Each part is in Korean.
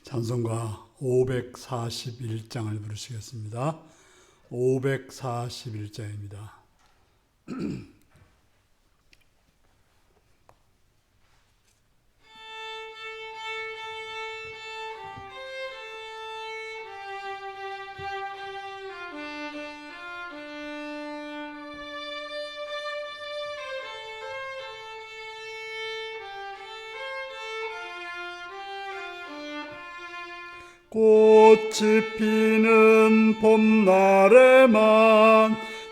찬송가 541장을 부르시겠습니다. 541장입니다. 꽃이 피는 봄날에만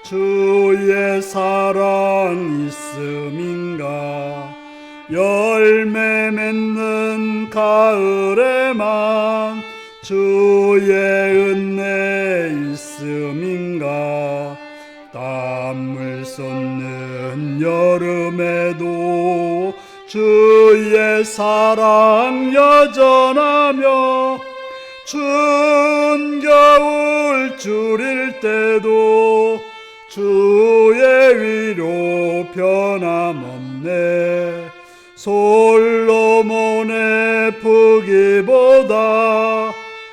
주의 사랑 있음인가. 열매 맺는 가을에만 주의 은혜 있음인가. 땀을 쏟는 여름에도 주의 사랑 여전하며 추운 겨울 줄일 때도 주의 위로 변함없네. 솔로몬의 부귀보다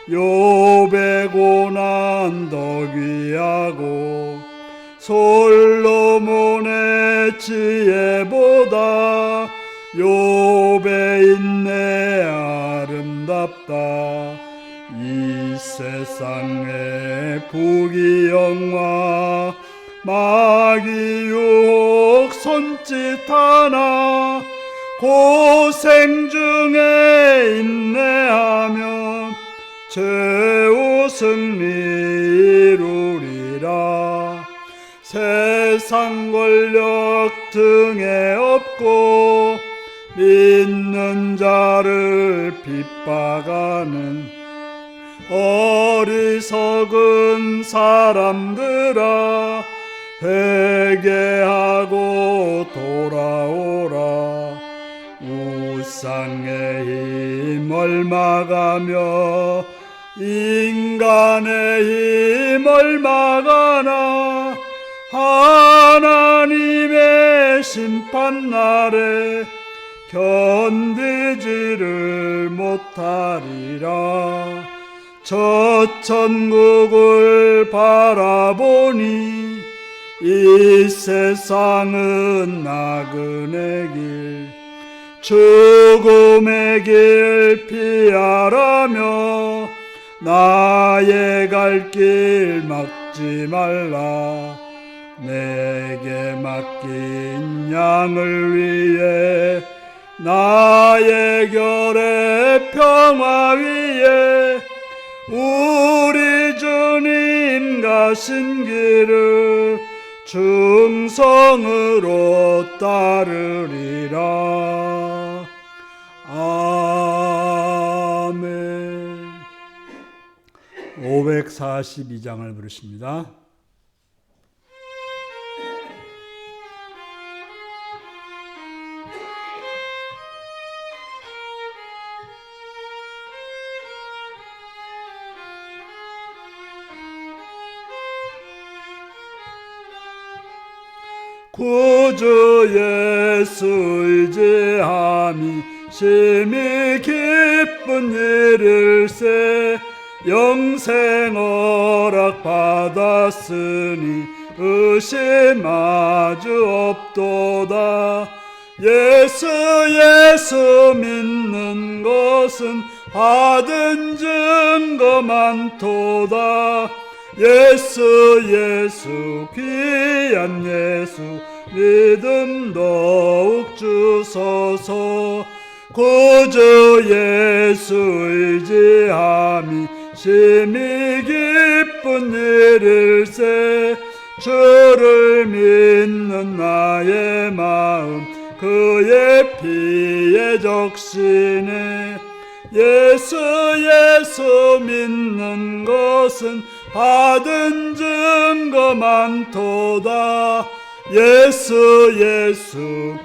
욥의 고난 더 귀하고 솔로몬의 지혜보다 욥의 인내 아름답다. 이 세상의 부귀영화 마귀 유혹 손짓 하나 고생 중에 인내하면 최후 승리 이루리라. 세상 권력 등에 업고 믿는 자를 핍박하는 어리석은 사람들아, 회개하고 돌아오라. 우상의 힘 얼마가며 인간의 힘 얼마가나 하나님의 심판날에 견디지를 못하리라. 저 천국을 바라보니 이 세상은 나그네 길, 죽음의 길 피하라며 나의 갈 길 막지 말라. 내게 맡긴 양을 위해 나의 결의 평화 위에 우리 주님 가신 길을 충성으로 따르리라. 아멘. 542장을 부르십니다. 구주 예수 의지함이 심히 기쁜 일일세. 영생 허락 받았으니 의심 아주 없도다. 예수 믿는 것은 받은 증거 많도다. 예수 귀한 예수 믿음 더욱 주소서. 구주 예수 의지함이 심히 기쁜 일일세. 주를 믿는 나의 마음 그의 피에 적시네. 예수 믿는 것은 받은 증거 많도다. 예수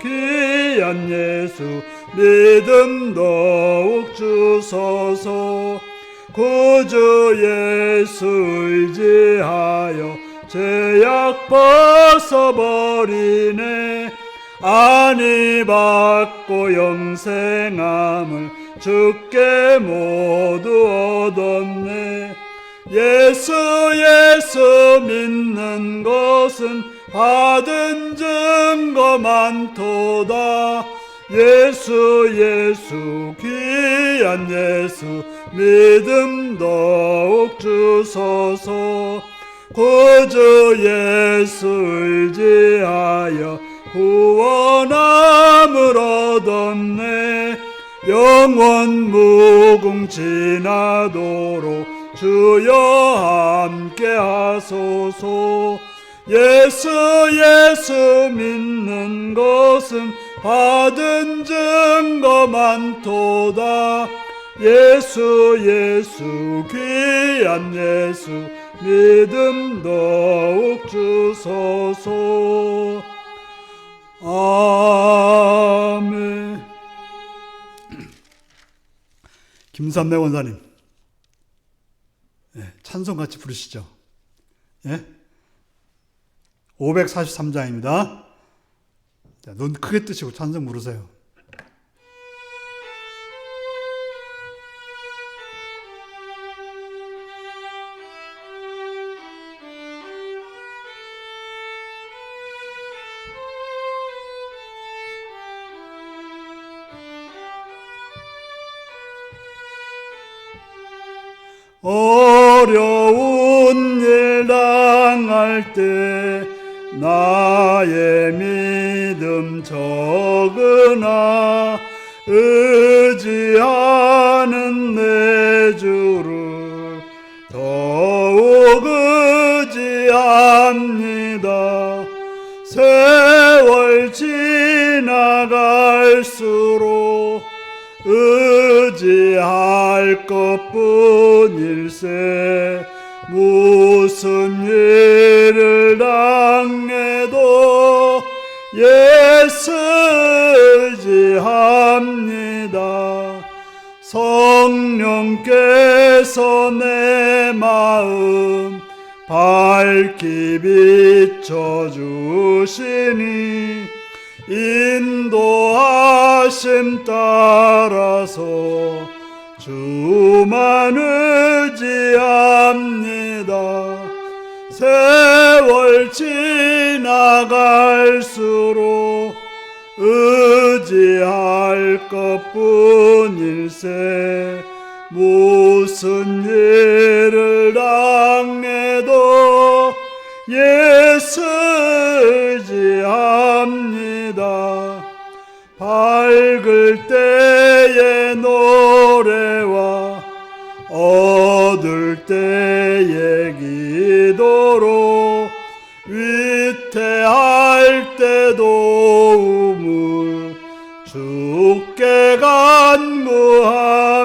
귀한 예수 믿음 더욱 주소서. 구주 예수 의지하여 죄악 벗어버리네. 안위 받고 영생함을 주께 모두 얻었네. 예수 믿는 것은 받은 증거 많도다. 예수 귀한 예수 믿음 더욱 주소서. 구주 예수 의지하여 구원함을 얻었네. 영원 무궁지나도록 주여 함께 하소서. 예수 믿는 것은 받은 증거 많도다. 예수 귀한 예수 믿음 더욱 주소서. 아멘. 김삼래 원사님, 찬송 같이 부르시죠. 543장입니다. 눈 크게 뜨시고 찬송 부르세요. 어려운 일 당할 때 나의 믿음 적으나 의지하는 내 주를 더욱 의지합니다. 세월 지나갈수록 의지할 것뿐일세. 무슨 일을 당해도 예수 의지합니다. 성령께서 내 마음 밝히 비춰주시니 인도하심 따라서 주만 의지합니다. 세월 지나갈수록 의지할 것뿐일세. 무슨 일을 당해도 예수 의지합니다. 밝을 때의 노래와 어두울 때의 기도로 위태할 때도 우물 주께 간구합니다.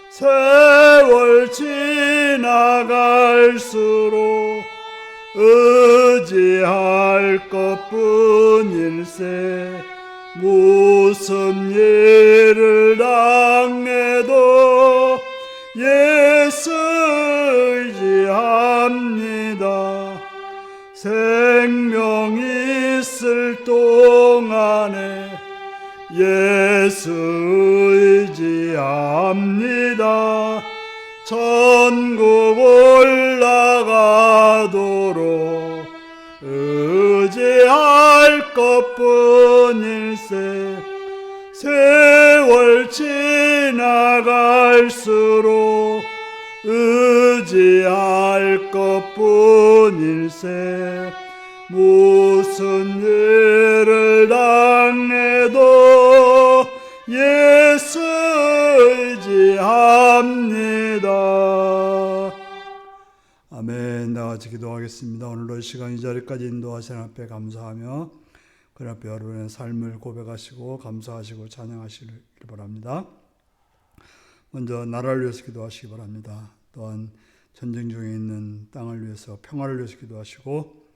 세월 지나갈수록 의지할 것뿐일세. 무슨 일을 당해도 예수 의지합니다. 생명 있을 동안에 예수 의지합니다. 천국 올라가도록 의지할 것뿐일세. 세월 지나갈수록 의지할 것뿐일세. 무슨 일을 당해도 예수 의지합니다. 아멘. 나같이 기도하겠습니다. 오늘도 이 시간 이 자리까지 인도하신 앞에 감사하며 그 앞에 여러분의 삶을 고백하시고 감사하시고 찬양하시길 바랍니다. 먼저 나라를 위해서 기도하시기 바랍니다. 또한 전쟁 중에 있는 땅을 위해서 평화를 위해서 기도하시고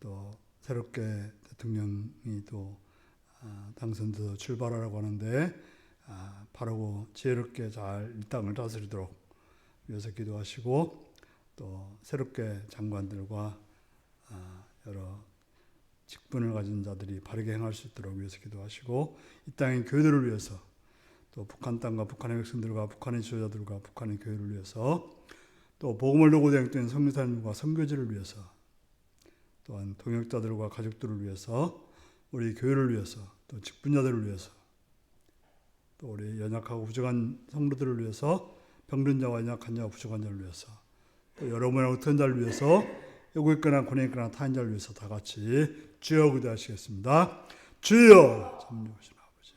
또 새롭게 대통령이 또 당선돼서 출발하라고 하는데 바르고 지혜롭게 잘 이 땅을 다스리도록 위해서 기도하시고 또 새롭게 장관들과 여러 직분을 가진 자들이 바르게 행할 수 있도록 위해서 기도하시고, 이 땅의 교회들을 위해서, 또 북한 땅과 북한의 백성들과 북한의 지도자들과 북한의 교회를 위해서, 또 복음을 도고 대행된 선교사님과 선교지를 위해서, 또한 동역자들과 가족들을 위해서, 우리 교회를 위해서, 또 직분자들을 위해서, 또 우리 연약하고 부족한 성도들을 위해서, 병든 자와 연약한 자와 부족한 자를 위해서, 또 여러분의 어떤 자를 위해서, 요구 있거나 권위 있거나 타인 자를 위해서 다 같이 주여 기도하시겠습니다. 주여, 참여하신 아버지,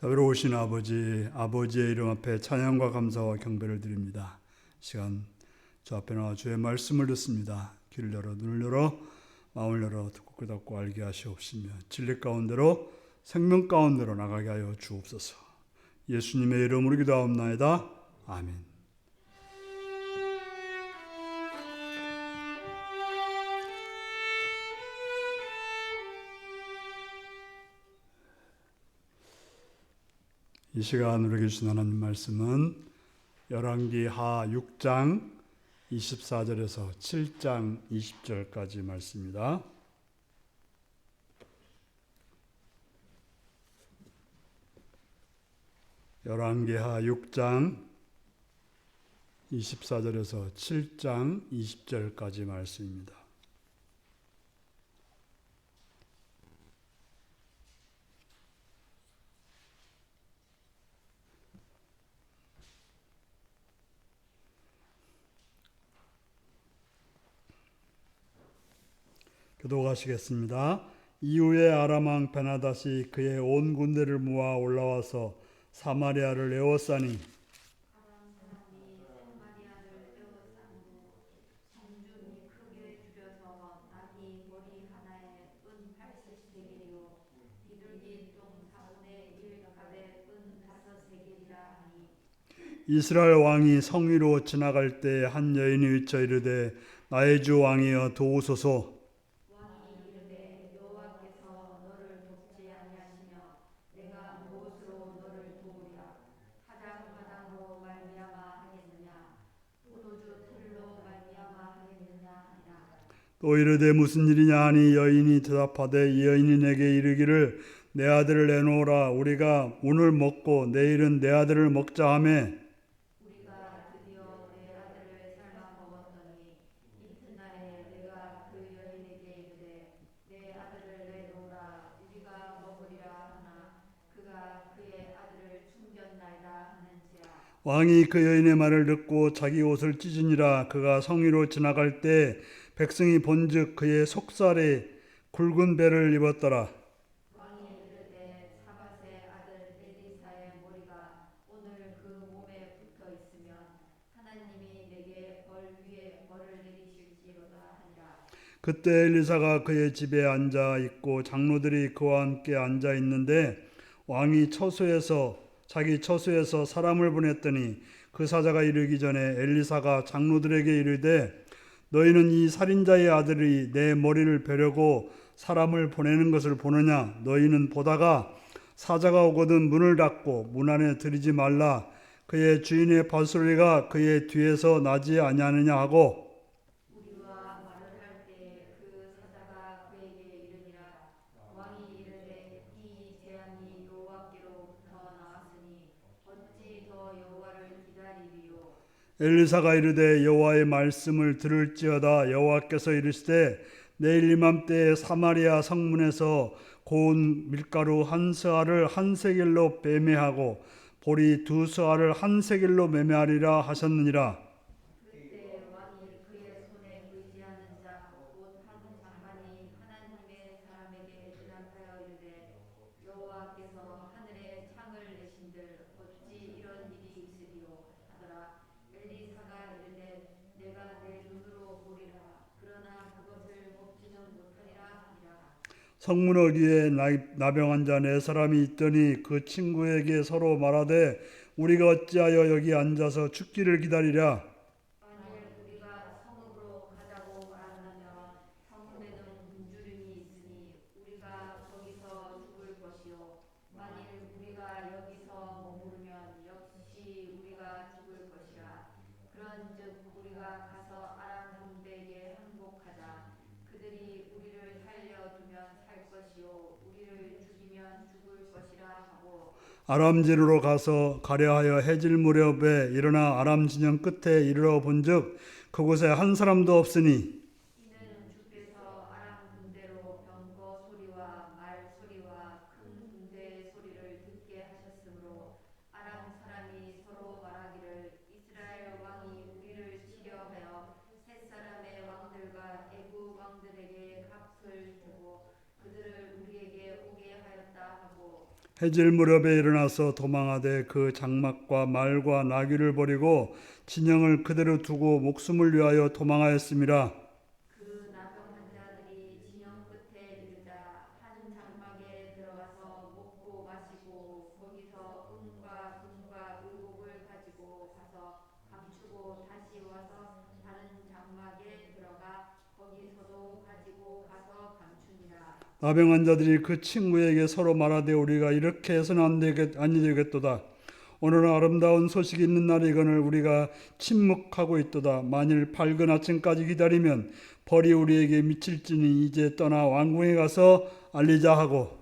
자비로우신 아버지, 아버지의 이름 앞에 찬양과 감사와 경배를 드립니다. 시간 주 앞에 나와 주의 말씀을 듣습니다. 귀를 열어 눈을 열어 마음을 열어 듣고 깨닫고 알게 하시옵시며 진리 가운데로 생명 가운데로 나가게 하여 주옵소서. 예수님의 이름으로 기도하옵나이다. 아멘. 이 시간 우리에게 주신 하나님 말씀은 열왕기하 6장 24절에서 7장 20절까지 말씀입니다. 열왕기하 6장 24절에서 7장 20절까지 말씀입니다. 기도하시겠습니다. 이후에 아람 왕 베나닷이 그의 온 군대를 모아 올라와서 사마리아를 에워싸니 아람 사람이 사마리아를 에워싸고 성중이 크게 줄여서 나귀 머리 하나에 은 80세겔이요 비둘기 똥 4분의 1 값에 은 5세겔이라 하니 이스라엘 왕이 성위로 지나갈 때 한 여인이 외쳐 이르되 나의 주 왕이여 도우소서. 왕이 이르되 여호와께서 너를 돕지 아니하시며 내가 무엇으로 너를 도우랴 타작마당으로 말미암아 하겠느냐 포도주 틀로 말미암아 하겠느냐 하니라. 또 이르되 무슨 일이냐 하니 여인이 대답하되 이 여인이 내게 이르기를 내 아들을 내놓으라 우리가 오늘 먹고 내일은 내 아들을 먹자 하매 우리가 드디어 내 아들을 삶아 먹었더니 이튿날에 내가 그 여인에게 이르되 내 아들을 내놓으라 우리가 먹으리라 하나 그가 그의 아들을 숨겼나이다 하는지라. 왕이 그 여인의 말을 듣고 자기 옷을 찢으니라. 그가 성위로 지나갈 때 백성이 본즉 그의 속살에 굵은 배를 입었더라. 왕이 이르되 사밧의 아들 엘리사의 머리가 오늘 그 몸에 붙어 있으면 하나님이 내게 벌 위에 벌을 내리실지로다 하니라. 그때 엘리사가 그의 집에 앉아 있고 장로들이 그와 함께 앉아 있는데 왕이 자기 처소에서 사람을 보냈더니 그 사자가 이르기 전에 엘리사가 장로들에게 이르되 너희는 이 살인자의 아들이 내 머리를 베려고 사람을 보내는 것을 보느냐? 너희는 보다가 사자가 오거든 문을 닫고 문 안에 들이지 말라. 그의 주인의 발소리가 그의 뒤에서 나지 아니하느냐 하고 우리와 말을 할 때 그 사자가 그에게 이르니라. 왕이 이르되 이 재앙이 여호와께로부터 나왔으니 어찌 더 여호와를 기다리리요. 엘리사가 이르되 여호와의 말씀을 들을지어다. 여호와께서 이르시되 내일 이맘때에 사마리아 성문에서 고운 밀가루 한 스아를 한 세겔로 매매하고 보리 두 스아를 한 세겔로 매매하리라 하셨느니라. 그때 왕이 그의 손에 의지하는 자 곧 한 장관이 하나님의 사람에게 대답하여 이르되 여호와께서 하늘에 창을 내신들 어찌 이런 일이 있으리요 하더라. 엘리사가 이르되 내가 내 눈으로 보리라 그러나 그것을 먹지는 못하리라 하니라. 성문 어귀에 나병한 자 네 사람이 있더니 그 친구에게 서로 말하되 우리가 어찌하여 여기 앉아서 죽기를 기다리랴. 만일 우리가 성읍으로 가자고 말한다면 성읍에는 굶주림이 있으니 우리가 거기서 죽을 것이요 만일 우리가 여기서 머무르면 역시 우리가 죽을 것이라. 그런즉 우리가 가서 아람 군대에게 항복하자. 그들이 우리를 살려두면 살 것이요 우리를 죽이면 죽을 것이라 하고 아람 진으로 가서 가려하여 해질 무렵에 일어나 아람 진영 끝에 이르러 본즉 그곳에 한 사람도 없으니 이는 주께서 아람 군대로 병거 소리와 말 소리와 큰 군대의 소리를 듣게 하셨으므로 아람 사람이 서로 말하기를 이스라엘 왕이 우리를 치려 하여 셋 사람의 왕들과 애굽 왕들에게 값을 주고 그들을 우리에게 오게 하였다 하고 해질 무렵에 일어나서 도망하되 그 장막과 말과 나귀를 버리고 진영을 그대로 두고 목숨을 위하여 도망하였음이라. 그 나병 환자들이 진영 끝에 이르자 한 장막에 들어가서 먹고 마시고 거기서 은과 금과 의복을 가지고 가서 감추고 다시 와서 다른 장막에 들어가 거기서도 가지고 가서 감추니라. 나병 환자들이 그 친구에게 서로 말하되 우리가 이렇게 해서는 아니 되겠도다. 오늘은 아름다운 소식이 있는 날이거늘 우리가 침묵하고 있도다. 만일 밝은 아침까지 기다리면 벌이 우리에게 미칠지니 이제 떠나 왕궁에 가서 알리자 하고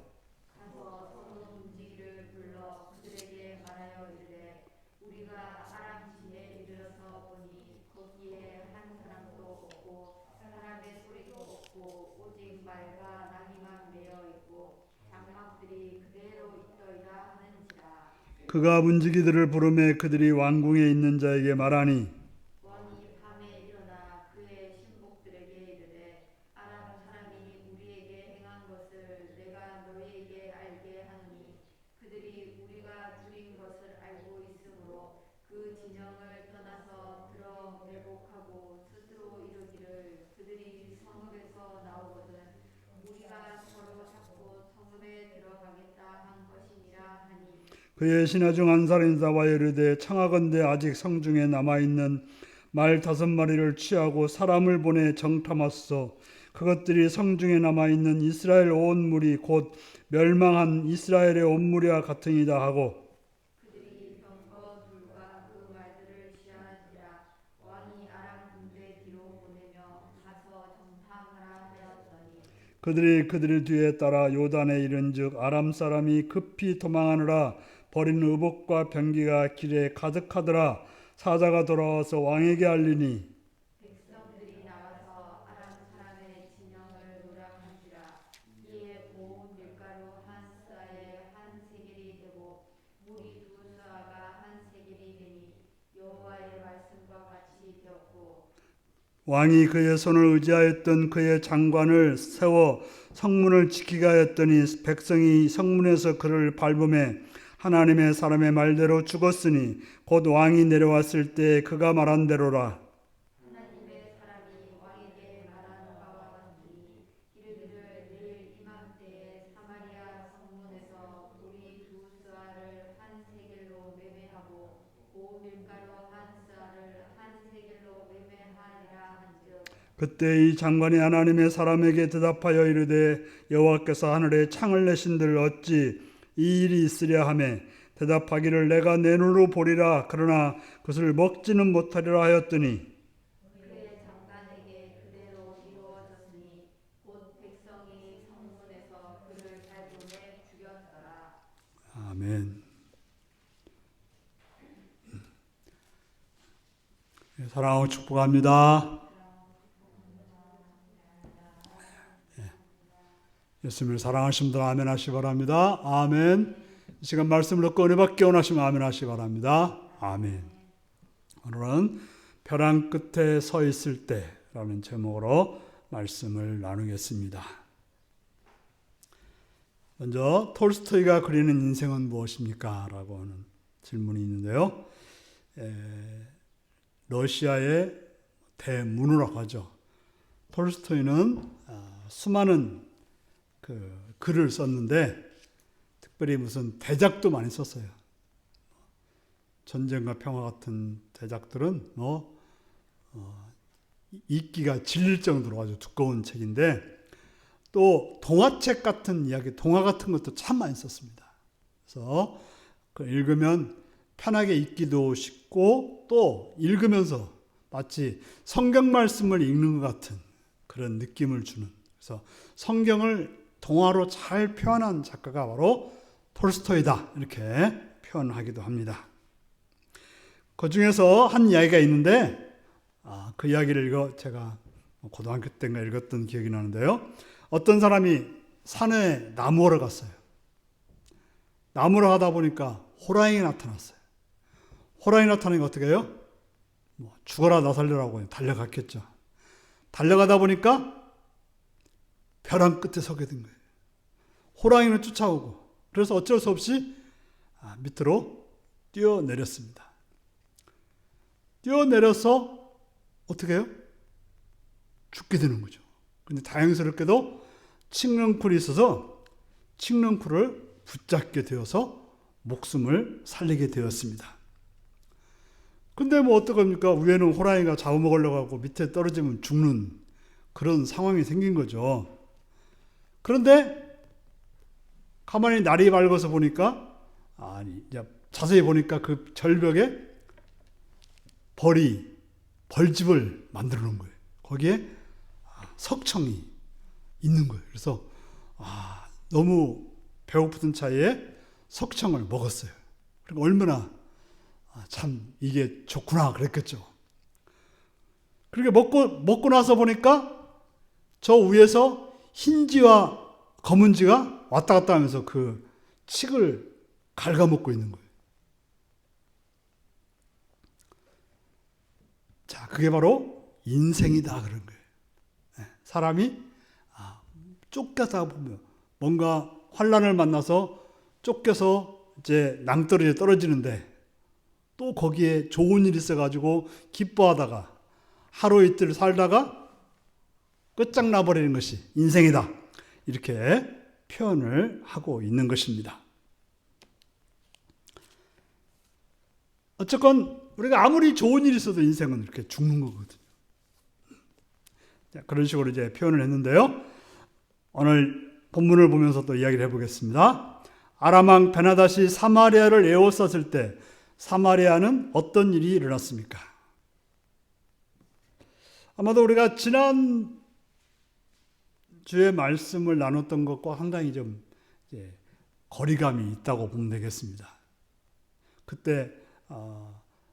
가서 소문 움직이를 불러 그들에게 말하여 이르되 우리가 아람 진에 이르러서 보니 거기에 한 사람도 없고 사람의 소리도 없고 오직 말과 나귀만 매여 있고 장막들이 그대로 있더이다 하는지라. 그가 문지기들을 부르매 그들이 왕궁에 있는 자에게 말하니 왕이 밤에 일어나 그의 신복들에게 이르되 아람 사람이 진영을 떠나서 들어 매복하고 스스로 이르기를 그들이 성읍에서 나오거든 우리가 서로 잡고 성읍에 들어가겠다 한 것이니라 하니 그의 신하 중 한 사람이 나와 이르되 청하건대 아직 성중에 남아있는 말 5마리를 취하고 사람을 보내 정탐하소서. 그것들이 성중에 남아있는 이스라엘 온 무리 곧 멸망한 이스라엘의 온 무리와 같으니이다 하고 그들이 병거 둘과 그 말들을 취하니라 왕이 아람 군대 뒤로 보내며 가서 정탐하라 하였더니 그들이 뒤에 따라 요단에 이른즉 아람 사람이 급히 도망하느라 버린 의복과 병기가 길에 가득하더라. 사자가 돌아와서 왕에게 알리니 백성들이 나와서 아람 사람의 진영을 노략한지라 이에 고운 밀가루 한 스아에 한 세겔이 되고 물이 2스아가 한 세겔이 되니 여호와의 말씀과 같이 되었고 왕이 그의 손을 의지하였던 그의 장관을 세워 성문을 지키게 하였더니 백성이 성문에서 그를 밟음에 하나님의 사람의 말대로 죽었으니 곧 왕이 내려왔을 때 그가 말한 대로라. 하나님의 사람이 왕에게 말한 바와 같으니 이르기를 내일 이맘때에 사마리아 성문에서 우리 2스아를 한 세겔로 매매하고 고운 밀가루 한 스아를 한 세겔로 매매하리라 한즉 그때 이 장관이 하나님의 사람에게 대답하여 이르되 여호와께서 하늘에 창을 내신들 어찌 이 일이 있으랴 하매 대답하기를 내가 내 눈으로 보리라 그러나 그것을 먹지는 못하리라 하였더니 그의 장관에게 그대로 이루어졌으니 곧 백성이 성문에서 그를 밟음에 죽였더라. 아멘. 사랑하고 축복합니다. 예수님을 사랑하시는 분들 아멘 하시기 바랍니다. 아멘. 이 시간 말씀을 듣고 은혜 받기 원하시면 아멘 하시기 바랍니다. 아멘. 오늘은 벼랑 끝에 서 있을 때라는 제목으로 말씀을 나누겠습니다. 먼저 톨스토이가 그리는 인생은 무엇입니까? 라고 하는 질문이 있는데요. 러시아의 대문호라고 하죠. 톨스토이는 수많은 글을 썼는데 특별히 무슨 대작도 많이 썼어요. 전쟁과 평화 같은 대작들은 읽기가 질릴 정도로 아주 두꺼운 책인데 또 동화책 같은 이야기, 동화 같은 것도 참 많이 썼습니다. 그래서 읽으면 편하게 읽기도 쉽고 또 읽으면서 마치 성경 말씀을 읽는 것 같은 그런 느낌을 주는, 그래서 성경을 동화로 잘 표현한 작가가 바로 톨스토이다 이렇게 표현하기도 합니다. 그 중에서 한 이야기가 있는데 그 이야기를 제가 고등학교 때인가 읽었던 기억이 나는데요. 어떤 사람이 산에 나무하러 갔어요. 나무를 하다 보니까 호랑이가 나타났어요. 호랑이 나타나니까 어떻게 해요? 죽어라 나 살려라고 달려갔겠죠. 달려가다 보니까 벼랑 끝에 서게 된 거예요. 호랑이는 쫓아오고 그래서 어쩔 수 없이 밑으로 뛰어내렸습니다. 뛰어내려서 어떻게 해요? 죽게 되는 거죠. 근데 다행스럽게도 칡렁쿨이 있어서 칡렁쿨을 붙잡게 되어서 목숨을 살리게 되었습니다. 근데 어떡합니까? 위에는 호랑이가 잡아먹으려고 하고 밑에 떨어지면 죽는 그런 상황이 생긴 거죠. 그런데 가만히 날이 밝아서 보니까 이제 자세히 보니까 그 절벽에 벌집을 만들어 놓은 거예요. 거기에 석청이 있는 거예요. 그래서 너무 배고프던 차에 석청을 먹었어요. 그리고 얼마나 참 이게 좋구나 그랬겠죠. 그렇게 먹고 나서 보니까 저 위에서 흰지와 검은지가 왔다 갔다 하면서 그 칡을 갉아먹고 있는 거예요. 자, 그게 바로 인생이다 그런 거예요. 사람이 쫓겨서 보면 뭔가 환난을 만나서 쫓겨서 이제 낭떠러지에 떨어지는데 또 거기에 좋은 일이 있어가지고 기뻐하다가 하루 이틀 살다가 끝장나버리는 것이 인생이다. 이렇게 표현을 하고 있는 것입니다. 어쨌건 우리가 아무리 좋은 일이 있어도 인생은 이렇게 죽는 거거든요. 그런 식으로 이제 표현을 했는데요. 오늘 본문을 보면서 또 이야기를 해보겠습니다. 아람 왕 베나닷이 사마리아를 에워쌌을 때 사마리아는 어떤 일이 일어났습니까? 아마도 우리가 지난 주의 말씀을 나눴던 것과 상당히 좀 거리감이 있다고 보면 되겠습니다. 그때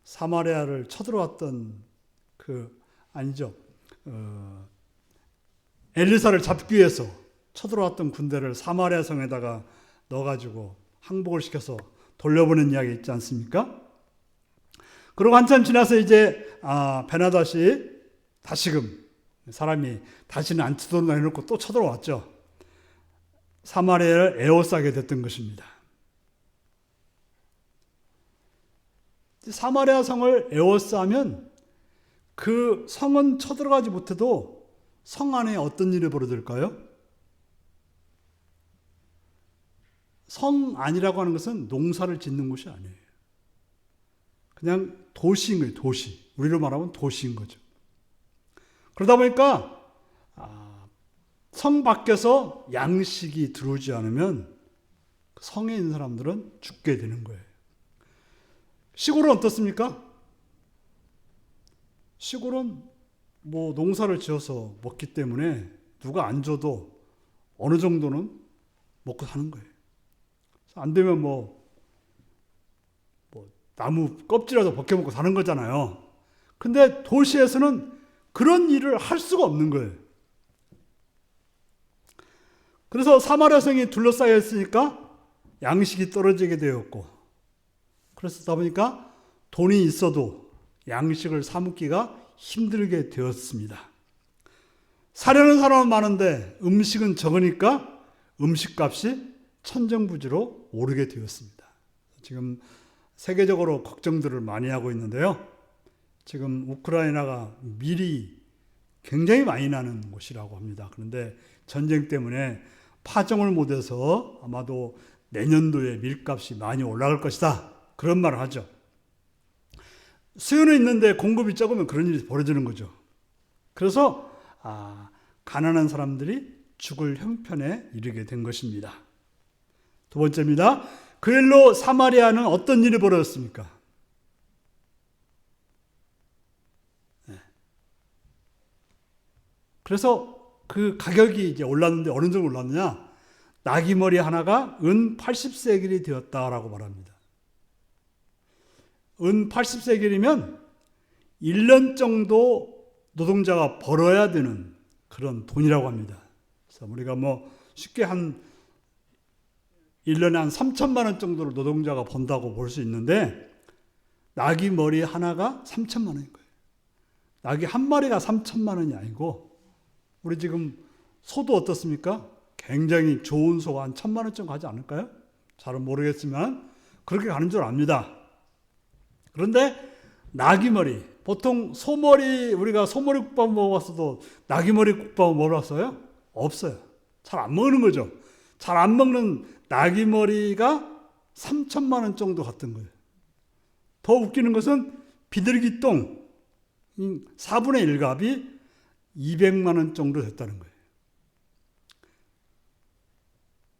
사마리아를 쳐들어왔던 엘리사를 잡기 위해서 쳐들어왔던 군대를 사마리아 성에다가 넣어가지고 항복을 시켜서 돌려보낸 이야기 있지 않습니까? 그리고 한참 지나서 이제 베나닷이 다시금 사람이 다시는 안 치도록 해놓고 또 쳐들어왔죠. 사마리아를 에워싸게 됐던 것입니다. 사마리아 성을 에워싸면 그 성은 쳐들어가지 못해도 성 안에 어떤 일이 벌어질까요? 성 안이라고 하는 것은 농사를 짓는 곳이 아니에요. 그냥 도시인 거예요. 도시. 우리로 말하면 도시인 거죠. 그러다 보니까 성 밖에서 양식이 들어오지 않으면 성에 있는 사람들은 죽게 되는 거예요. 시골은 어떻습니까? 시골은 뭐 농사를 지어서 먹기 때문에 누가 안 줘도 어느 정도는 먹고 사는 거예요. 안 되면 뭐 나무 껍질이라도 벗겨 먹고 사는 거잖아요. 근데 도시에서는 그런 일을 할 수가 없는 거예요. 그래서 사마리아 성이 둘러싸여 있으니까 양식이 떨어지게 되었고, 그러다 보니까 돈이 있어도 양식을 사 먹기가 힘들게 되었습니다. 사려는 사람은 많은데 음식은 적으니까 음식값이 천정부지로 오르게 되었습니다. 지금 세계적으로 걱정들을 많이 하고 있는데요. 지금 우크라이나가 밀이 굉장히 많이 나는 곳이라고 합니다. 그런데 전쟁 때문에 파종을 못해서 아마도 내년도에 밀값이 많이 올라갈 것이다. 그런 말을 하죠. 수요는 있는데 공급이 적으면 그런 일이 벌어지는 거죠. 그래서 가난한 사람들이 죽을 형편에 이르게 된 것입니다. 두 번째입니다. 그 일로 사마리아는 어떤 일이 벌어졌습니까? 그래서 그 가격이 이제 올랐는데 어느 정도 올랐느냐? 나귀머리 하나가 은 80세겔이 되었다라고 말합니다. 은 80세겔이면 1년 정도 노동자가 벌어야 되는 그런 돈이라고 합니다. 그래서 우리가 뭐 쉽게 한 1년에 한 3천만 원 정도를 노동자가 번다고 볼 수 있는데 나귀 머리 하나가 3천만 원인 거예요. 나귀 한 마리가 3천만 원이 아니고 우리 지금 소도 어떻습니까? 굉장히 좋은 소가 한 1,000만 원 정도 가지 않을까요? 잘은 모르겠지만 그렇게 가는 줄 압니다. 그런데 나귀 머리, 보통 소머리, 우리가 소머리 국밥 먹어봤어도 나귀 머리 국밥 먹어봤어요? 없어요. 잘 안 먹는 거죠. 잘 안 먹는 나귀 머리가 3천만 원 정도 갔던 거예요. 더 웃기는 것은 비둘기 똥 4분의 1값이 200만 원 정도 됐다는 거예요.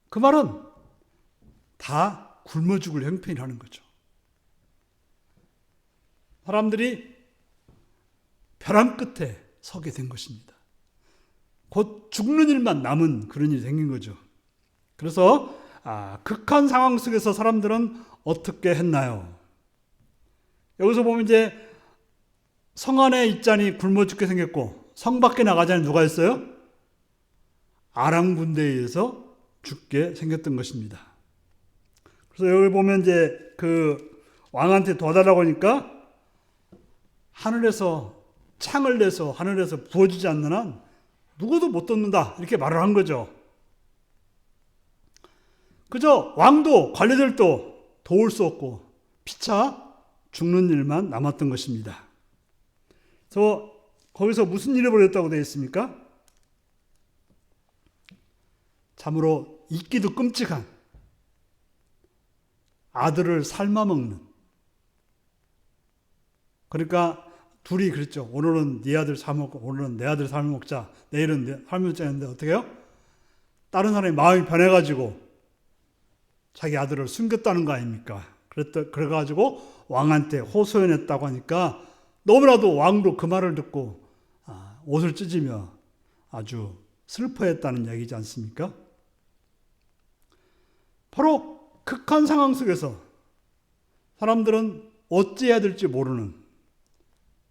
그 말은 다 굶어 죽을 형편이라는 거죠. 사람들이 벼랑 끝에 서게 된 것입니다. 곧 죽는 일만 남은 그런 일이 생긴 거죠. 그래서 극한 상황 속에서 사람들은 어떻게 했나요? 여기서 보면 이제 성 안에 있자니 굶어 죽게 생겼고 성 밖에 나가자니 누가 있어요? 아람 군대에 의해서 죽게 생겼던 것입니다. 그래서 여기 보면 이제 그 왕한테 도와달라고 하니까 하늘에서 창을 내서 하늘에서 부어주지 않는 한 누구도 못 돕는다 이렇게 말을 한 거죠. 그저 왕도 관리들도 도울 수 없고 피차 죽는 일만 남았던 것입니다. 그래서 거기서 무슨 일이 벌어졌다고 되어 있습니까? 참으로 있기도 끔찍한 아들을 삶아먹는. 그러니까 둘이 그랬죠. 오늘은 네 아들 삶아먹고 오늘은 내 아들 삶아먹자. 내일은 내 삶아먹자 했는데 어떻게 해요? 다른 사람이 마음이 변해가지고 자기 아들을 숨겼다는 거 아닙니까? 그래가지고 왕한테 호소연했다고 하니까 너무나도 왕도 그 말을 듣고 옷을 찢으며 아주 슬퍼했다는 얘기지 않습니까? 바로 극한 상황 속에서 사람들은 어찌해야 될지 모르는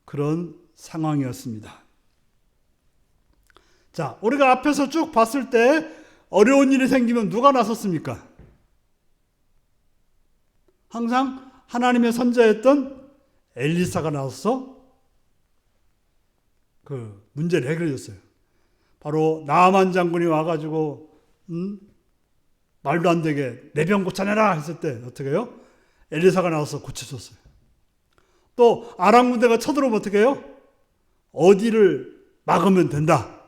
그런 상황이었습니다. 자, 우리가 앞에서 쭉 봤을 때 어려운 일이 생기면 누가 나섰습니까? 항상 하나님의 선자였던 엘리사가 나서서 그 문제를 해결해 줬어요. 바로 나아만 장군이 와가지고 말도 안 되게 내 병 고쳐내라 했을 때 어떻게 해요? 엘리사가 나와서 고쳐줬어요. 또 아람 군대가 쳐들어오면 어떻게 해요? 어디를 막으면 된다.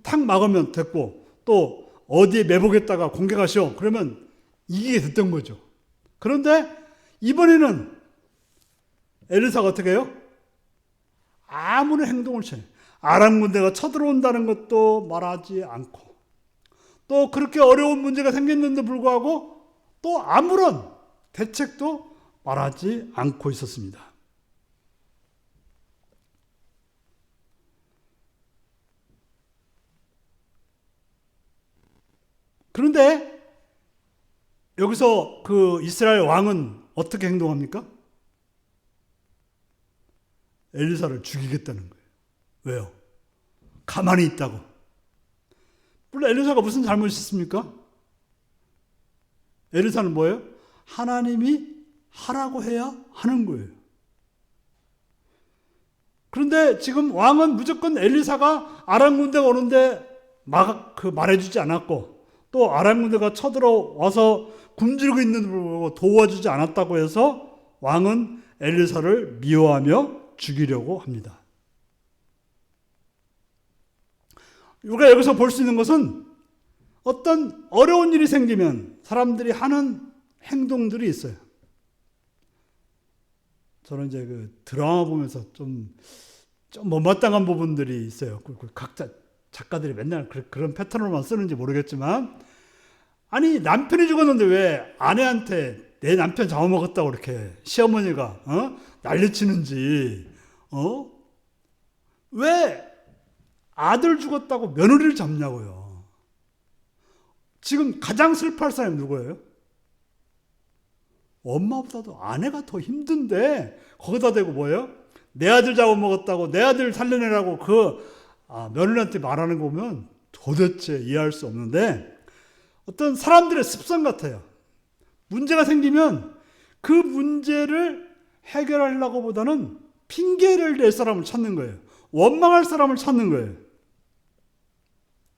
탁 막으면 됐고 또 어디에 매복했다가 공격하시오. 그러면 이기게 됐던 거죠. 그런데 이번에는 엘리사가 어떻게 해요? 아무런 행동을 취해. 아람 군대가 쳐들어온다는 것도 말하지 않고 또 그렇게 어려운 문제가 생겼는데 불구하고 또 아무런 대책도 말하지 않고 있었습니다. 그런데 여기서 그 이스라엘 왕은 어떻게 행동합니까? 엘리사를 죽이겠다는 거예요. 왜요? 가만히 있다고. 물론 엘리사가 무슨 잘못이 있습니까? 엘리사는 뭐예요? 하나님이 하라고 해야 하는 거예요. 그런데 지금 왕은 무조건 엘리사가 아람 군대가 오는데 말해주지 않았고 또 아람 군대가 쳐들어와서 굶주리고 있는 걸 도와주지 않았다고 해서 왕은 엘리사를 미워하며 죽이려고 합니다. 우리가 여기서 볼 수 있는 것은 어떤 어려운 일이 생기면 사람들이 하는 행동들이 있어요. 저는 이제 그 드라마 보면서 좀 못마땅한 부분들이 있어요. 각자 작가들이 맨날 그런 패턴으로만 쓰는지 모르겠지만, 아니 남편이 죽었는데 왜 아내한테 내 남편 잡아먹었다고 이렇게 시어머니가 난리치는지, 왜 아들 죽었다고 며느리를 잡냐고요. 지금 가장 슬퍼할 사람이 누구예요? 엄마보다도 아내가 더 힘든데 거기다 대고 뭐예요? 내 아들 잡아먹었다고 내 아들 살려내라고 며느리한테 말하는 거 보면 도대체 이해할 수 없는데, 어떤 사람들의 습성 같아요. 문제가 생기면 그 문제를 해결하려고 보다는 핑계를 댈 사람을 찾는 거예요. 원망할 사람을 찾는 거예요.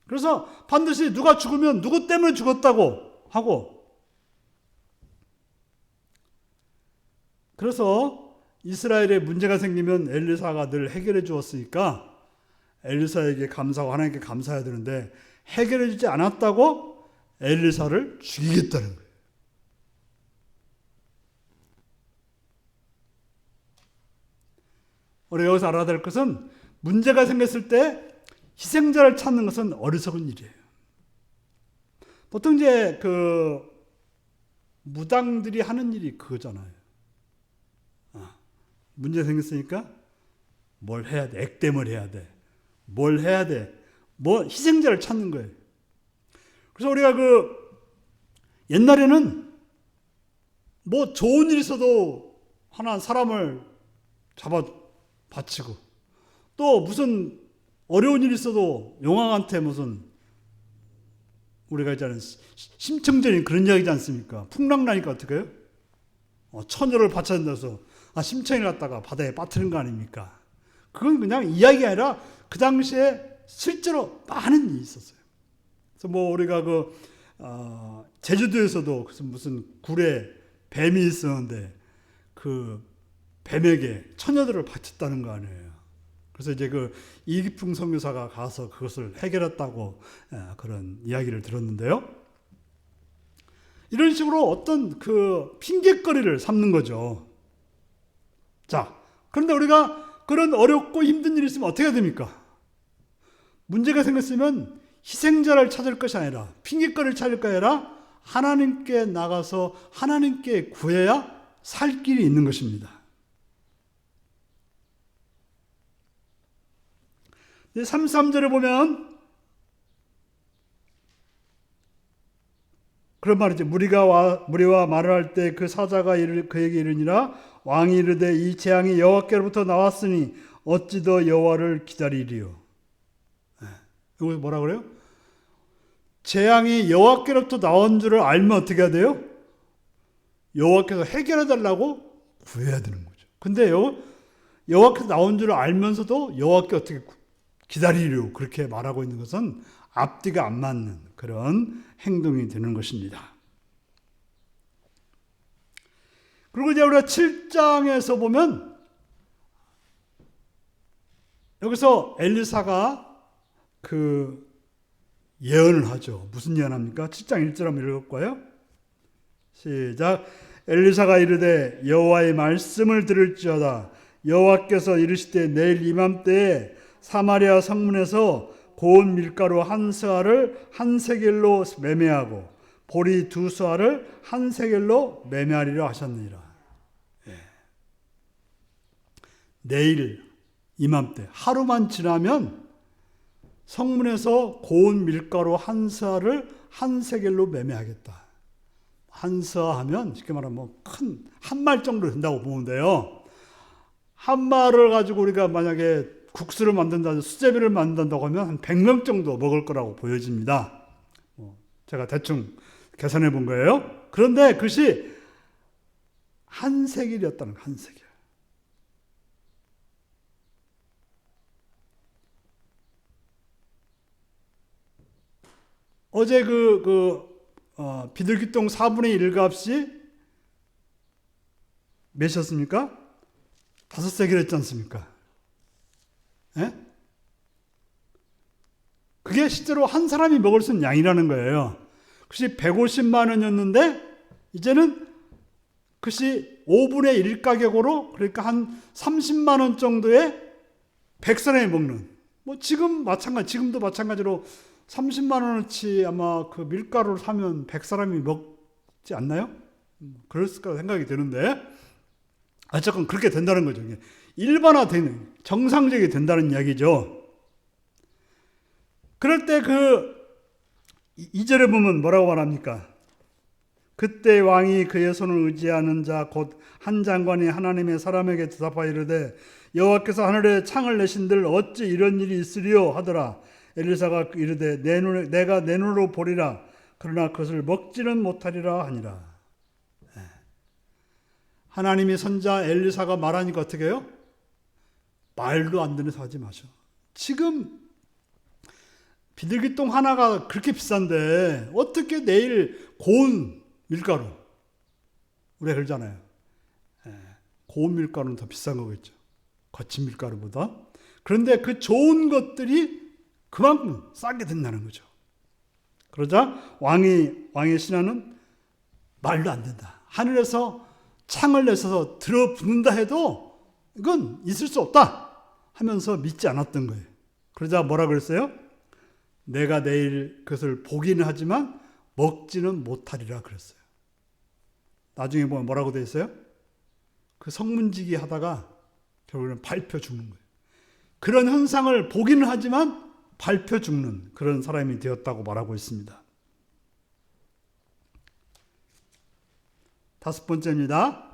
그래서 반드시 누가 죽으면 누구 때문에 죽었다고 하고, 그래서 이스라엘에 문제가 생기면 엘리사가 늘 해결해 주었으니까 엘리사에게 감사하고 하나님께 감사해야 되는데 해결해 주지 않았다고 엘리사를 죽이겠다는 거예요. 우리가 여기서 알아야 될 것은 문제가 생겼을 때 희생자를 찾는 것은 어리석은 일이에요. 보통 이제 무당들이 하는 일이 그거잖아요. 문제 생겼으니까 뭘 해야 돼? 액땜을 해야 돼. 뭘 해야 돼? 희생자를 찾는 거예요. 그래서 우리가 옛날에는 좋은 일이 있어도 하나 사람을 잡아 바치고, 또 무슨 어려운 일이 있어도 용왕한테 우리가 있잖아요. 심청전인 그런 이야기지 않습니까? 풍랑나니까 어떻게 해요? 처녀를 바쳐야 된다서 심청을 갖다가 바다에 빠뜨린 거 아닙니까? 그건 그냥 이야기가 아니라 그 당시에 실제로 많은 일이 있었어요. 그래서 우리가 제주도에서도 무슨 굴에 뱀이 있었는데 뱀에게 처녀들을 바쳤다는 거 아니에요. 그래서 이제 그 이기풍 선교사가 가서 그것을 해결했다고 그런 이야기를 들었는데요. 이런 식으로 어떤 그 핑계거리를 삼는 거죠. 자, 그런데 우리가 그런 어렵고 힘든 일이 있으면 어떻게 해야 됩니까? 문제가 생겼으면 희생자를 찾을 것이 아니라 핑계거리를 찾을 게 아니라 하나님께 나가서 하나님께 구해야 살 길이 있는 것입니다. 33절에 보면 그런 말이죠. 무리와 말을 할 때 그 사자가 그에게 이르니라 왕이 이르되 이 재앙이 여호와께로부터 나왔으니 어찌 더 여호와를 기다리리요. 이거 뭐라 그래요? 재앙이 여호와께로부터 나온 줄을 알면 어떻게 해야 돼요? 여호와께서 해결해 달라고 구해야 되는 거죠. 근데 여호와께서 나온 줄을 알면서도 여호와께 어떻게 기다리려 그렇게 말하고 있는 것은 앞뒤가 안 맞는 그런 행동이 되는 것입니다. 그리고 이제 우리가 7장에서 보면 여기서 엘리사가 그 예언을 하죠. 무슨 예언합니까? 7장 1절 한번 읽을까요? 시작. 엘리사가 이르되 여호와의 말씀을 들을지어다. 여호와께서 이르시되 내일 이맘때에 사마리아 성문에서 고운 밀가루 한 스아를 한 세겔로 매매하고 보리 두 스아를 한 세겔로 매매하리라 하셨느니라. 내일 이맘때 하루만 지나면 성문에서 고운 밀가루 한 스아를 한 세겔로 매매하겠다. 한 스아 하면 쉽게 말하면 큰 한 말 정도 된다고 보면 돼요. 한 말을 가지고 우리가 만약에 국수를 만든다, 수제비를 만든다고 하면 한 100명 정도 먹을 거라고 보여집니다. 제가 대충 계산해 본 거예요. 그런데 그것이 한 세겔이었다는 거예요. 한 세겔. 어제 비둘기똥 4분의 1값이 몇이었습니까? 5세겔 했지 않습니까? 예? 그게 실제로 한 사람이 먹을 수 있는 양이라는 거예요. 그것이 150만 원이었는데 이제는 그것이 5분의 1 가격으로 그러니까 한 30만 원 정도에 100사람이 먹는 지금도 마찬가지로 30만 원어치 아마 그 밀가루를 사면 100사람이 먹지 않나요? 그랬을 거라 생각이 드는데 어쨌건 그렇게 된다는 거죠. 일반화되는 정상적이 된다는 이야기죠. 그럴 때 2절에 보면 뭐라고 말합니까? 그때 왕이 그의 손을 의지하는 자 곧 한 장관이 하나님의 사람에게 대답하여 이르되 여호와께서 하늘에 창을 내신들 어찌 이런 일이 있으리요 하더라. 엘리사가 이르되 내가 내 눈으로 보리라. 그러나 그것을 먹지는 못하리라 하니라. 하나님이 선자 엘리사가 말하니까 어떻게 해요? 말도 안 되는 소리 하지 마셔. 지금 비둘기똥 하나가 그렇게 비싼데 어떻게 내일 고운 밀가루 우리가 그러잖아요. 고운 밀가루는 더 비싼 거겠죠. 거친 밀가루보다. 그런데 그 좋은 것들이 그만큼 싸게 된다는 거죠. 그러자 왕의 신하는 말도 안 된다. 하늘에서 창을 내서 들어붙는다 해도 이건 있을 수 없다 하면서 믿지 않았던 거예요. 그러자 뭐라 그랬어요? 내가 내일 그것을 보기는 하지만 먹지는 못하리라 그랬어요. 나중에 보면 뭐라고 돼 있어요? 그 성문지기 하다가 결국에는 밟혀 죽는 거예요. 그런 현상을 보기는 하지만 밟혀 죽는 그런 사람이 되었다고 말하고 있습니다. 5번째입니다.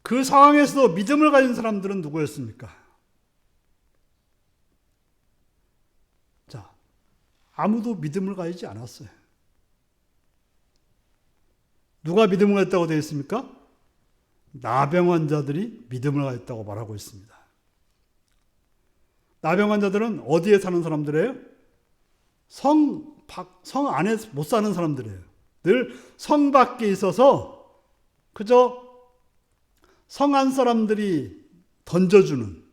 그 상황에서도 믿음을 가진 사람들은 누구였습니까? 자, 아무도 믿음을 가지지 않았어요. 누가 믿음을 가졌다고 되어 있습니까? 나병 환자들이 믿음을 가졌다고 말하고 있습니다. 나병 환자들은 어디에 사는 사람들이에요? 성 안에 못 사는 사람들이에요. 늘 성 밖에 있어서 그저 성 안 사람들이 던져주는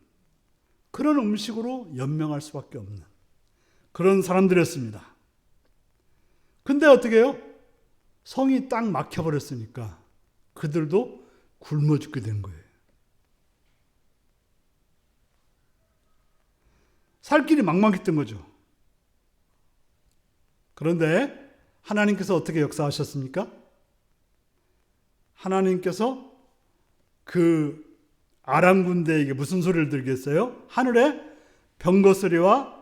그런 음식으로 연명할 수밖에 없는 그런 사람들이었습니다. 근데 어떻게 해요? 성이 딱 막혀버렸으니까 그들도 굶어 죽게 된 거예요. 살 길이 막막했던 거죠. 그런데 하나님께서 어떻게 역사하셨습니까? 하나님께서 그 아람 군대에게 무슨 소리를 들겠어요? 하늘에 병거 소리와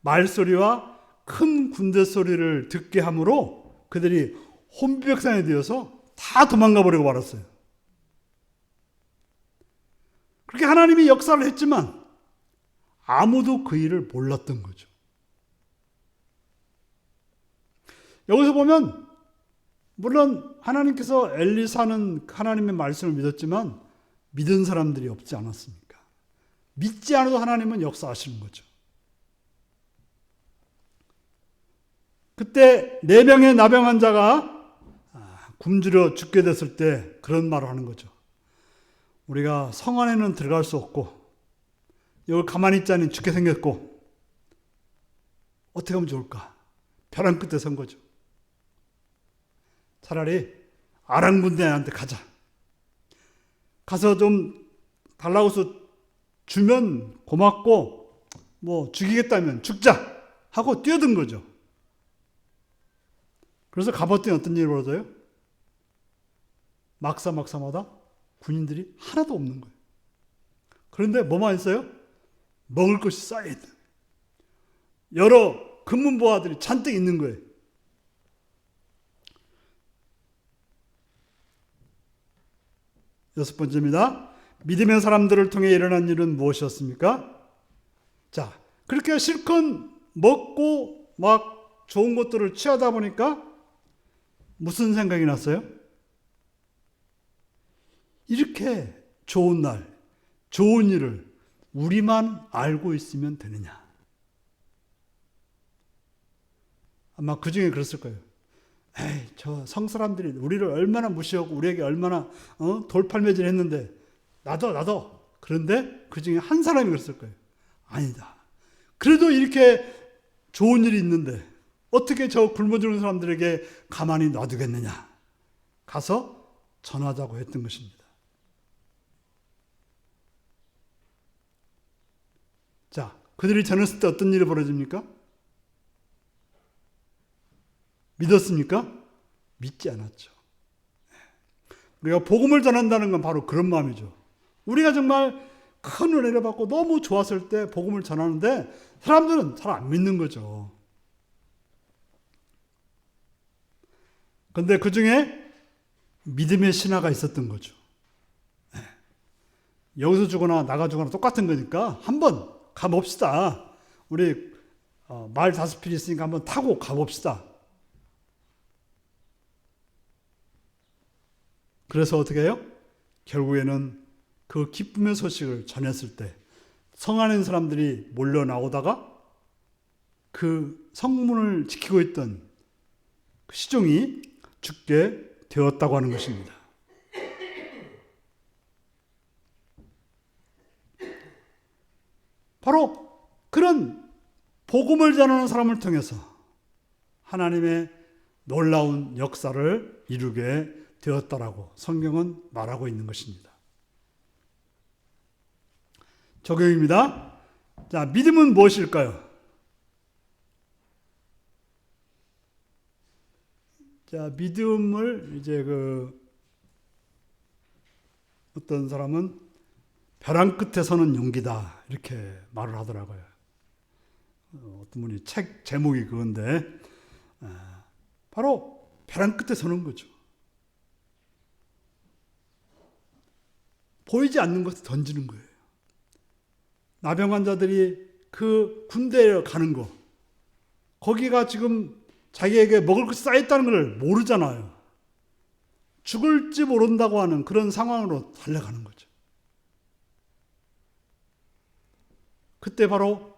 말소리와 큰 군대 소리를 듣게 함으로 그들이 혼비백산이 되어서 다 도망가 버리고 말았어요. 그렇게 하나님이 역사를 했지만 아무도 그 일을 몰랐던 거죠. 여기서 보면 물론 하나님께서 엘리사는 하나님의 말씀을 믿었지만 믿은 사람들이 없지 않았습니까? 믿지 않아도 하나님은 역사하시는 거죠. 그때 4명의 나병 환자가 굶주려 죽게 됐을 때 그런 말을 하는 거죠. 우리가 성 안에는 들어갈 수 없고 여기 가만히 있자니 죽게 생겼고 어떻게 하면 좋을까? 벼랑 끝에 선 거죠. 차라리 아람 군대한테 가자. 가서 좀 달라고 해서 주면 고맙고 뭐 죽이겠다면 죽자 하고 뛰어든 거죠. 그래서 가봤더니 어떤 일이 벌어져요? 막사마다 군인들이 하나도 없는 거예요. 그런데 뭐만 있어요? 먹을 것이 쌓여있는 거예요. 여러 금문보화들이 잔뜩 있는 거예요. 여섯 번째입니다. 믿음의 사람들을 통해 일어난 일은 무엇이었습니까? 자, 그렇게 실컷 먹고 막 좋은 것들을 취하다 보니까 무슨 생각이 났어요? 이렇게 좋은 날, 좋은 일을 우리만 알고 있으면 되느냐? 아마 그 중에 그랬을 거예요. 에이, 저 성사람들이 우리를 얼마나 무시하고 우리에게 얼마나 돌팔매질 했는데 나도 그런데 그 중에 한 사람이 그랬을 거예요. 아니다. 그래도 이렇게 좋은 일이 있는데 어떻게 저 굶어 죽는 사람들에게 가만히 놔두겠느냐. 가서 전하자고 했던 것입니다. 자, 그들이 전했을 때 어떤 일이 벌어집니까? 믿었습니까? 믿지 않았죠. 우리가 복음을 전한다는 건 바로 그런 마음이죠. 우리가 정말 큰 은혜를 받고 너무 좋았을 때 복음을 전하는데 사람들은 잘 안 믿는 거죠. 그런데 그 중에 믿음의 신화가 있었던 거죠. 여기서 주거나 나가 주거나 똑같은 거니까 한번 가봅시다. 우리 말 5필이 있으니까 한번 타고 가봅시다. 그래서 어떻게 해요? 결국에는 그 기쁨의 소식을 전했을 때 성 안에 있는 사람들이 몰려 나오다가 그 성문을 지키고 있던 그 시종이 죽게 되었다고 하는 것입니다. 바로 그런 복음을 전하는 사람을 통해서 하나님의 놀라운 역사를 이루게 되었다라고 성경은 말하고 있는 것입니다. 적용입니다. 자, 믿음은 무엇일까요? 자, 믿음을 이제 어떤 사람은 벼랑 끝에 서는 용기다 이렇게 말을 하더라고요. 어떤 분이 책 제목이 그건데 바로 벼랑 끝에 서는 거죠. 보이지 않는 것을 던지는 거예요. 나병 환자들이 그 군대에 가는 거, 거기가 지금 자기에게 먹을 것이 쌓였다는 걸 모르잖아요. 죽을지 모른다고 하는 그런 상황으로 달려가는 거죠. 그때 바로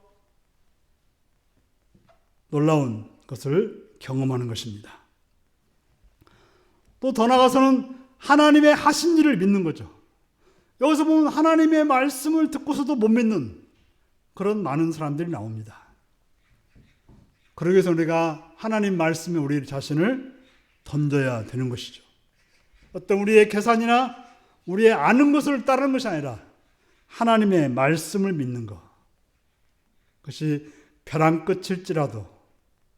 놀라운 것을 경험하는 것입니다. 또 더 나아가서는 하나님의 하신 일을 믿는 거죠. 여기서 보면 하나님의 말씀을 듣고서도 못 믿는 그런 많은 사람들이 나옵니다. 그러기 위해서 우리가 하나님 말씀에 우리 자신을 던져야 되는 것이죠. 어떤 우리의 계산이나 우리의 아는 것을 따르는 것이 아니라 하나님의 말씀을 믿는 것. 그것이 벼랑 끝일지라도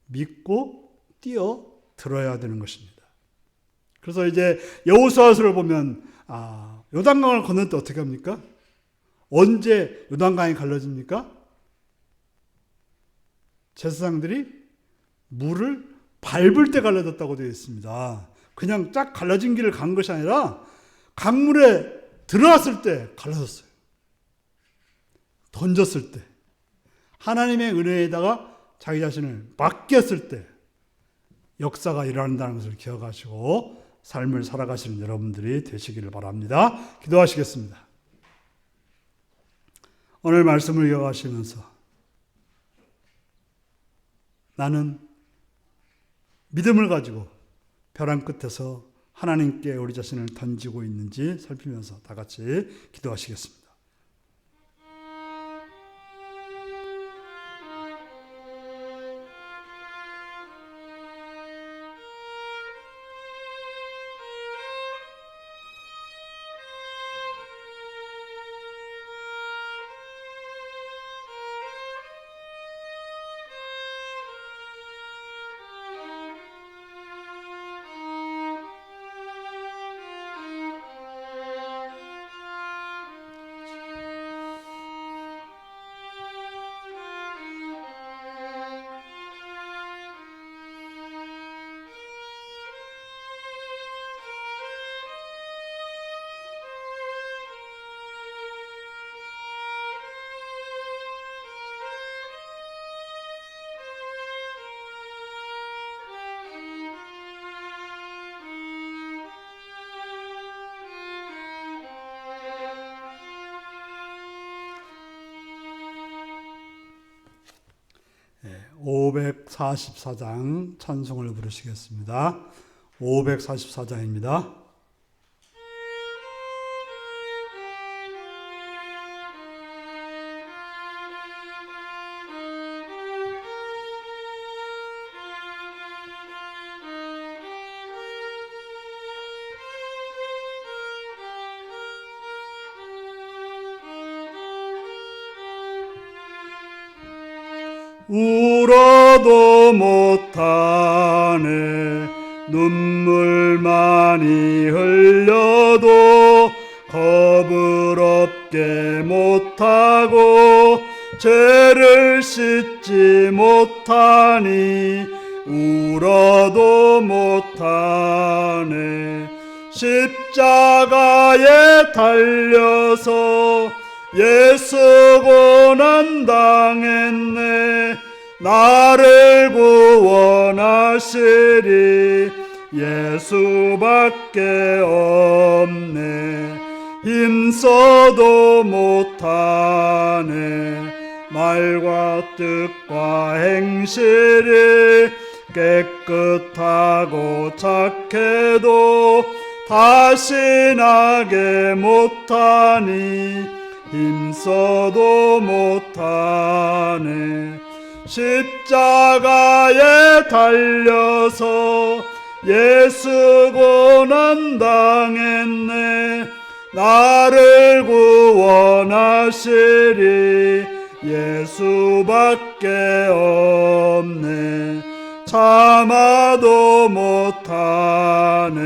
믿고 뛰어들어야 되는 것입니다. 그래서 이제 여호수아서를 보면 요단강을 건널 때 어떻게 합니까? 언제 요단강이 갈라집니까? 제사장들이 물을 밟을 때 갈라졌다고 되어 있습니다. 그냥 쫙 갈라진 길을 간 것이 아니라 강물에 들어갔을 때 갈라졌어요. 던졌을 때. 하나님의 은혜에다가 자기 자신을 맡겼을 때 역사가 일어난다는 것을 기억하시고 삶을 살아가시는 여러분들이 되시기를 바랍니다. 기도하시겠습니다. 오늘 말씀을 이어가시면서 나는 믿음을 가지고 벼랑 끝에서 하나님께 우리 자신을 던지고 있는지 살피면서 다 같이 기도하시겠습니다. 네, 544장 찬송을 부르시겠습니다. 544장입니다. 울어도 못하네 눈물 많이 흘려도 겁을 없게 못하고 죄를 씻지 못하니 울어도 못하네 십자가에 달려서 예수 고난 당했네 나를 구원하시리 예수밖에 없네 힘써도 못하네 말과 뜻과 행실이 깨끗하고 착해도 다시 나게 못하니 힘써도 못하네 십자가에 달려서 예수 고난 당했네 나를 구원하시리 예수밖에 없네 참아도 못하네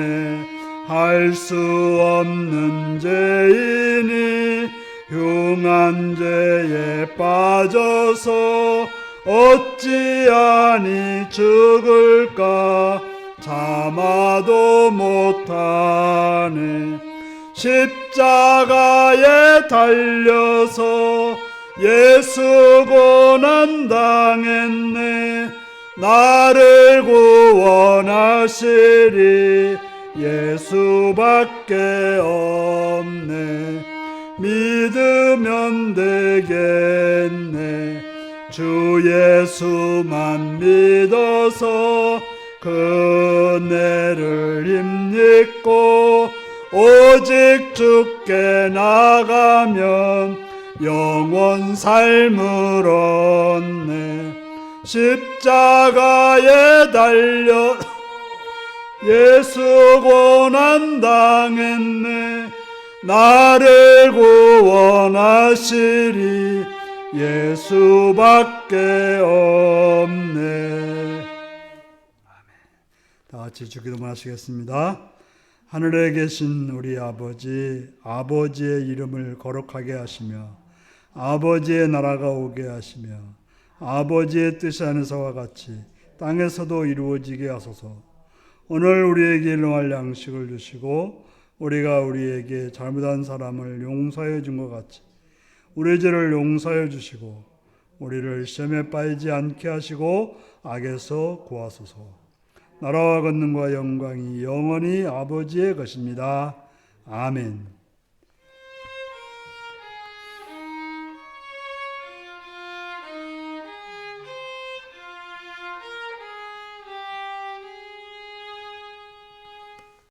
할 수 없는 죄이니 흉한 죄에 빠져서 어찌하니 죽을까 참아도 못하네 십자가에 달려서 예수 고난 당했네 나를 구원하시리 예수밖에 없네 믿으면 되겠네 주 예수만 믿어서 그 은혜를 힘입고 오직 주께 나가면 영원 삶을 얻네. 십자가에 달려 예수 고난 당했네. 나를 구원하시리 예수밖에 없네. 다 같이 주기도문 하시겠습니다. 하늘에 계신 우리 아버지, 아버지의 이름을 거룩하게 하시며 아버지의 나라가 오게 하시며 아버지의 뜻이 하늘에서와 같이 땅에서도 이루어지게 하소서. 오늘 우리에게 일용할 양식을 주시고 우리가 우리에게 잘못한 사람을 용서해 준 것 같이 우리 죄를 용서해 주시고 우리를 시험에 빠지지 않게 하시고 악에서 구하소서. 나라와 권능과 영광이 영원히 아버지의 것입니다. 아멘.